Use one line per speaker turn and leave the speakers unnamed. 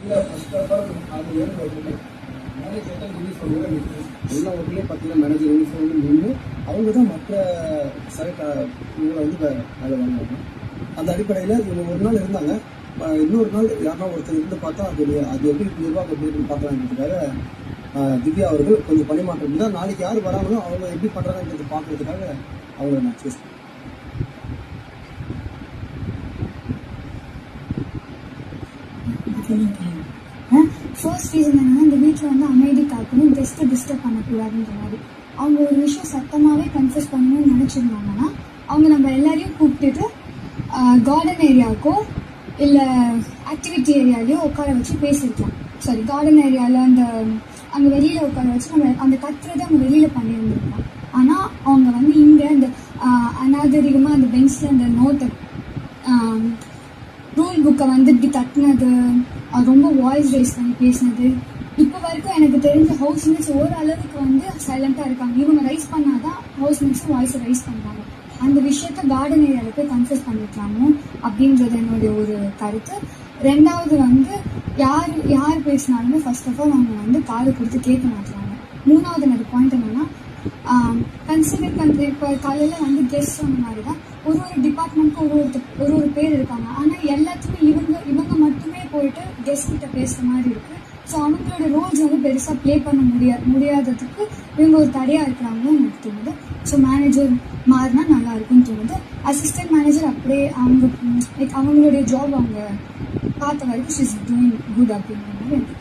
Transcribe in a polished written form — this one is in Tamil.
இல்லை ஃபர்ஸ்ட் ஆஃப் ஆல் அது வேணும் மேனேஜர் தான் யூனிஃபார்மோட நிற்கும். எல்லா ஒர்க்லேயும் பார்த்தீங்கன்னா மேனேஜர் யூனிஃபார்ம் நின்று அவங்க தான் மற்ற இவங்களை வந்து வேலை வாங்குவாங்க. அந்த அடிப்படையில் இவங்க ஒரு நாள் இருந்தாங்க. இன்னொரு நாள் யாரா ஒருத்தர் இருந்து பார்த்தா அது எப்படி நிர்வாகம் எப்படி இருக்குன்னு பார்க்கலான்றதுக்காக திவ்யா அவர்கள் கொஞ்சம் பணிமாற்றம் இருந்தால் நாளைக்கு யார் வராங்களோ அவங்க எப்படி பண்ணுறாங்கன்றது பார்க்கறதுக்காக அவங்கள நான் சூஸ் பண்ணேன்.
ஃபர்ஸ்ட் ரீசன் என்னன்னா, இந்த வீட்டில் வந்து அமைதி காக்கணும், கெஸ்ட்டை டிஸ்டர்ப் பண்ணக்கூடாதுன்ற மாதிரி. அவங்க ஒரு விஷயம் சத்தமாகவே கன்ஃபர்ஸ் பண்ணணும்னு நினச்சிருந்தாங்கன்னா அவங்க நம்ம எல்லாரையும் கூப்பிட்டுட்டு கார்டன் ஏரியாவுக்கோ இல்லை ஆக்டிவிட்டி ஏரியாலையோ உட்கார வச்சு பேசியிருக்கலாம். சாரி, கார்டன் ஏரியாவில் அங்கே வெளியில் உட்கார வச்சு நம்ம அந்த கத்துறதை அவங்க வெளியில் பண்ணியிருந்துருக்கலாம். ஆனால் அவங்க வந்து இங்கே அந்த அநாகரிகமாக அந்த பெஞ்சில் அந்த நோட்டை ரூல் புக்கை வந்து இப்படி தட்டினது, ரொம்ப வாய்ஸ் ரைஸ் பண்ணி பேசினது, இப்போ வரைக்கும் எனக்கு தெரிஞ்ச ஹவுஸ்மேட்ஸ் ஓரளவுக்கு வந்து சைலண்டாக இருக்காங்க. இவங்க ரைஸ் பண்ணாதான் ஹவுஸ்மேட்ஸும் வாய்ஸை ரைஸ் பண்ணுறாங்க. அந்த விஷயத்த கார்டன் ஏரியாவில் போய் கன்ஃபர்ஸ் பண்ணிக்கலாமோ அப்படின்றது என்னுடைய ஒரு கருத்து. ரெண்டாவது வந்து யார் பேசினாலுமே ஃபர்ஸ்ட் ஆஃப் ஆல் அவங்க வந்து காது கொடுத்து கேட்க மாட்டாங்க. மூணாவது எனக்கு பாயிண்ட் என்னன்னா, கன்சிடர் பண்ணுற இப்போ காலையில் வந்து கெஸ்ட் சொன்ன மாதிரி தான் ஒரு டிபார்ட்மெண்ட்க்கு ஒரு பேர் இருக்காங்க. ஆனால் எல்லாத்துக்குமே இவங்க மட்டுமே போயிட்டு கெஸ்ட் கிட்ட பேசுகிற மாதிரி இருக்குது. ஸோ அவங்களோட ரோல்ஸ் வந்து பெருசாக ப்ளே பண்ண முடியாததுக்கு இவங்க ஒரு தடையாக இருக்கிறாங்கன்னு எனக்கு தோணுது. ஸோ மேனேஜர் மாறினா நல்லா இருக்குன்னு தோணுது. அசிஸ்டன்ட் மேனேஜர் அப்படியே அவங்களுடைய ஜாப் அவங்க பார்த்த வரைக்கும் ஷீ இஸ் டூயிங் குட் அப்படிங்கிற மாதிரி எனக்கு